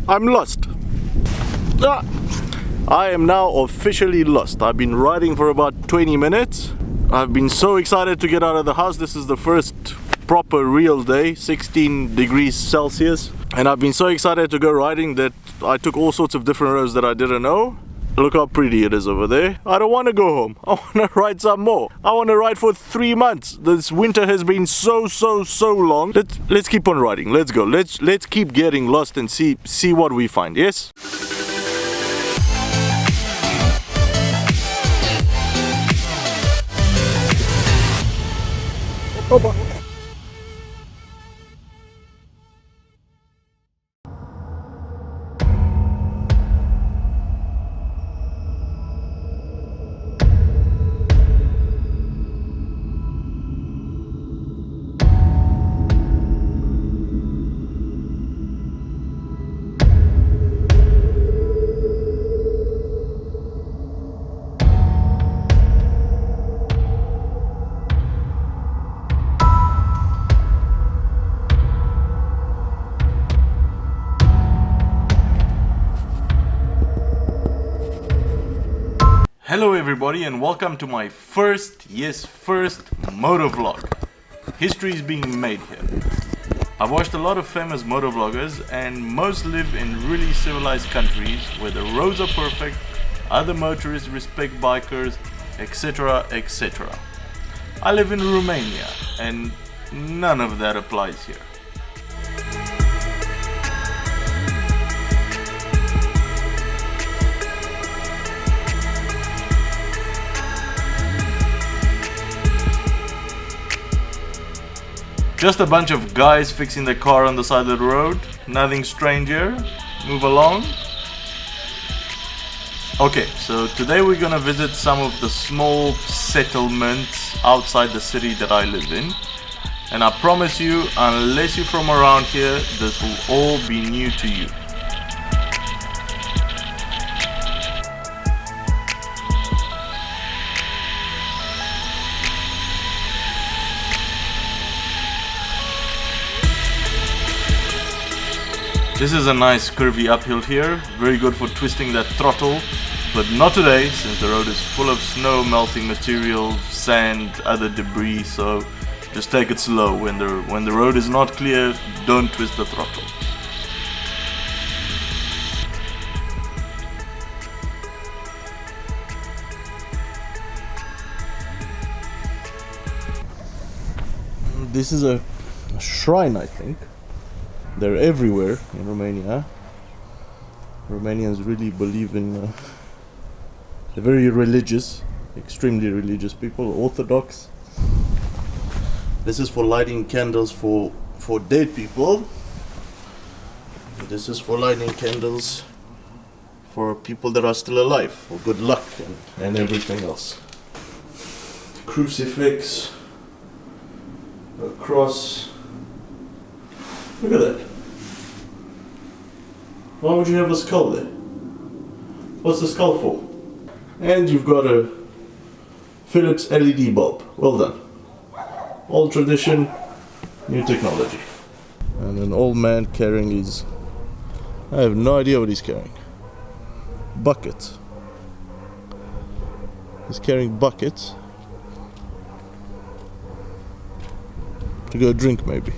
I'm lost. Ah, I am now officially lost. I've been riding for about 20 minutes. I've been so excited to get out of the house. This is the first proper real day, 16 degrees Celsius. And I've been so excited to go riding that I took all sorts of different roads that I didn't know. Look how pretty it is over there. I don't want to go home. I want to ride some more. I want to ride for 3 months. This winter has been so long. Let's keep on riding. Let's go. Let's keep getting lost and see what we find. Yes? Opa. Hello everybody and welcome to my first motovlog. History is being made here. I've watched a lot of famous motovloggers and most live in really civilized countries where the roads are perfect, other motorists respect bikers, etc, etc. I live in Romania and none of that applies here. Just a bunch of guys fixing the car on the side of the road. Nothing strange here. Move along. Okay, so today we're gonna visit some of the small settlements outside the city that I live in. And I promise you, unless you're from around here, this will all be new to you. This is a nice curvy uphill here, very good for twisting that throttle, but not today since the road is full of snow, melting material, sand, other debris, so just take it slow. When the road is not clear, don't twist the throttle. This is a shrine, I think. They're everywhere in Romania. Romanians really believe in they're very religious, extremely religious people, Orthodox. This is for lighting candles for dead people. This is for lighting candles for people that are still alive, for good luck and everything else. Crucifix, a cross. Look at that. Why would you have a skull there? What's the skull for? And you've got a Philips LED bulb. Well done. Old tradition, new technology. And an old man carrying his... I have no idea what he's carrying. Bucket. He's carrying buckets. To go drink maybe.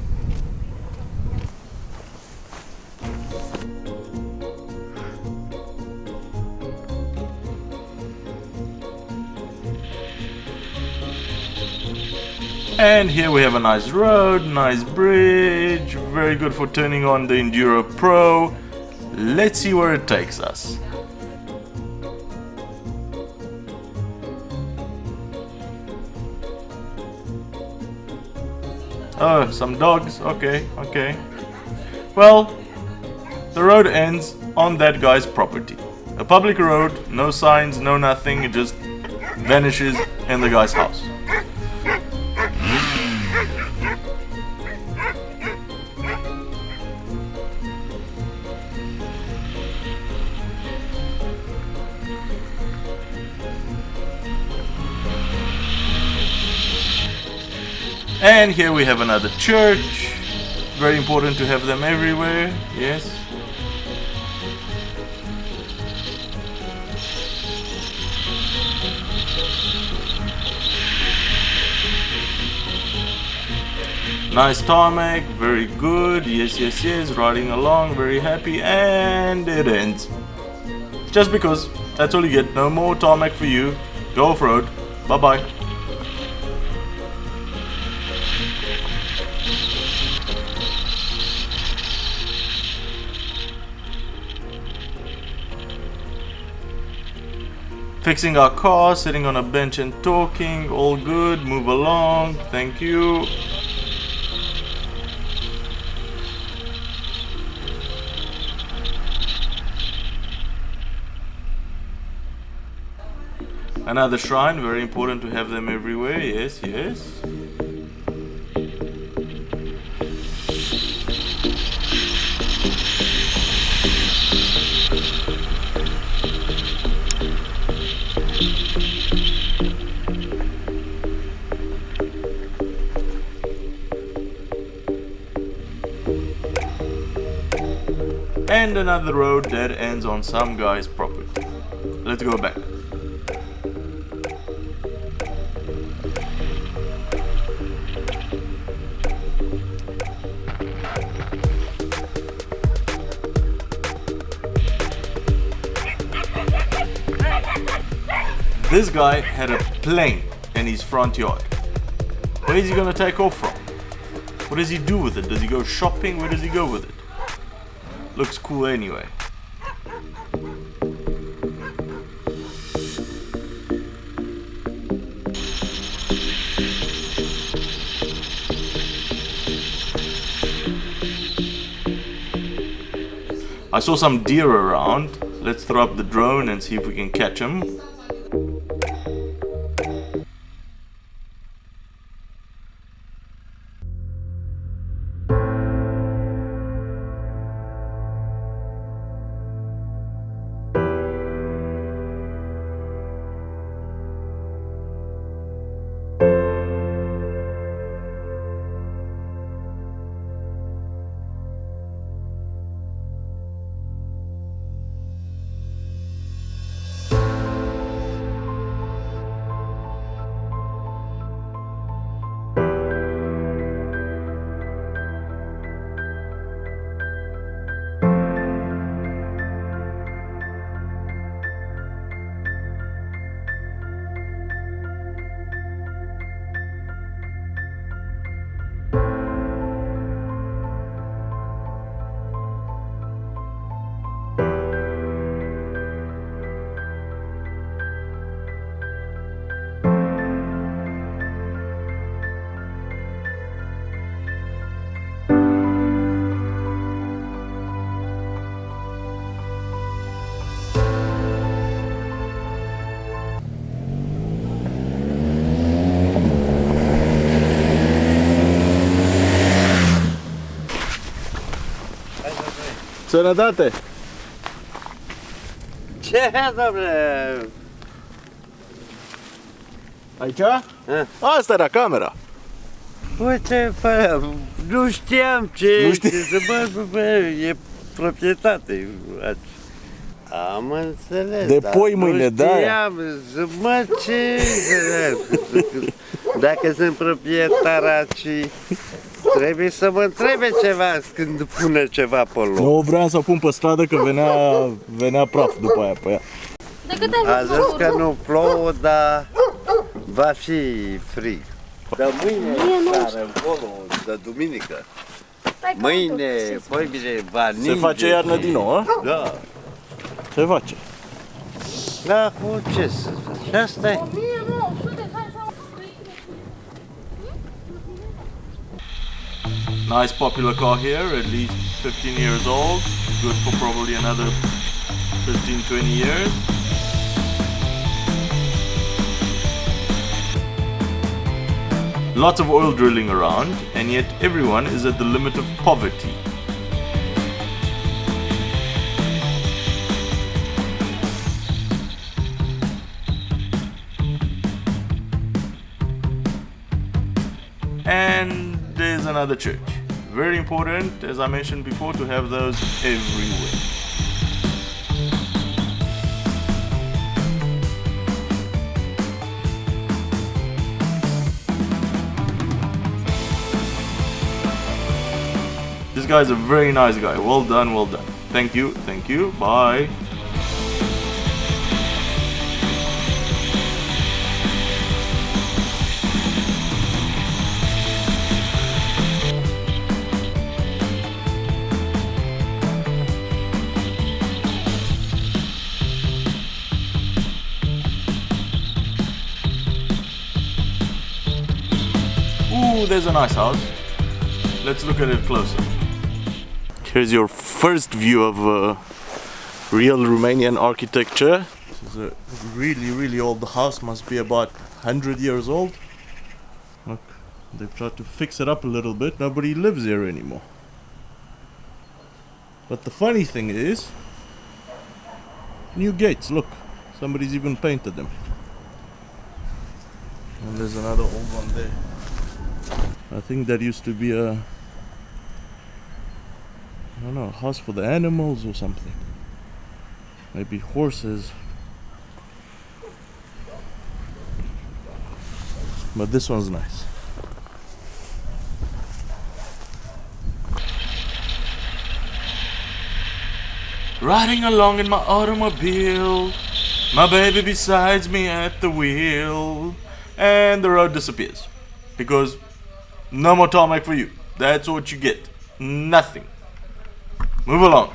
And here we have a nice road, nice bridge, very good for turning on the Enduro Pro. Let's see where it takes us. Oh, some dogs, okay. Well, the road ends on that guy's property. A public road, no signs, no nothing, it just vanishes in the guy's house. And here we have another church. Very important to have them everywhere, yes. Nice tarmac, very good. Yes, yes, yes. Riding along, very happy, and it ends. Just because. That's all you get. No more tarmac for you. Go off-road. Bye-bye. Fixing our car, sitting on a bench and talking. All good. Move along. Thank you. Another shrine, very important to have them everywhere. Yes, yes. And another road that ends on some guy's property. Let's go back. This guy had a plane in his front yard. Where is he gonna take off from? What does he do with it? Does he go shopping? Where does he go with it? Looks cool anyway. I saw some deer around. Let's throw up the drone and see if we can catch them. Sănătate! Ce, domnule? Aici? Asta era camera. Uite, bă, nu știam ce Nu știi? bă, e proprietate. Am înțeles. De dar poi mâine, nu da. știam, zic, mă, ce? Dacă sunt proprietar aici, trebuie să mă întrebe ceva când pune ceva pe loc. Nu vreau să o pun pe stradă că venea praf după aia pe ea. A zis că nu plouă, dar va fi frig. Dar mâine, care încolo, de duminică, mâine, păi bine, va ninge. Se face iarnă din nou, a? Da. Se face. Da, cu ce să faci? Asta e. Nice popular car here, at least 15 years old. Good for probably another 15-20 years. Lots of oil drilling around, and yet everyone is at the limit of poverty. And there's another church. Very important, as I mentioned before, to have those everywhere. guy's a very nice guy. Well done, well done. Thank you, bye. Ooh, there's a nice house. Let's look at it closer. Here's your first view of real Romanian architecture. This is a really old house, must be about 100 years old. Look, they've tried to fix it up a little bit. Nobody lives here anymore. But the funny thing is, new gates, look. Somebody's even painted them. And there's another old one there. I think that used to be a, I don't know, a house for the animals or something. Maybe horses. But this one's nice. Riding along in my automobile, my baby besides me at the wheel, and the road disappears. Because no more tarmac for you. That's what you get. Nothing. Move along.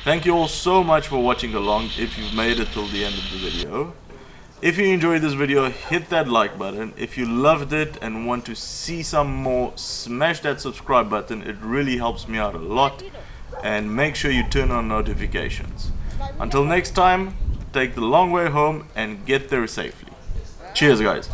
Thank you all so much for watching along if you've made it till the end of the video. If you enjoyed this video, hit that like button. If you loved it and want to see some more, smash that subscribe button. It really helps me out a lot. And make sure you turn on notifications. Until next time, take the long way home and get there safely. Cheers, guys.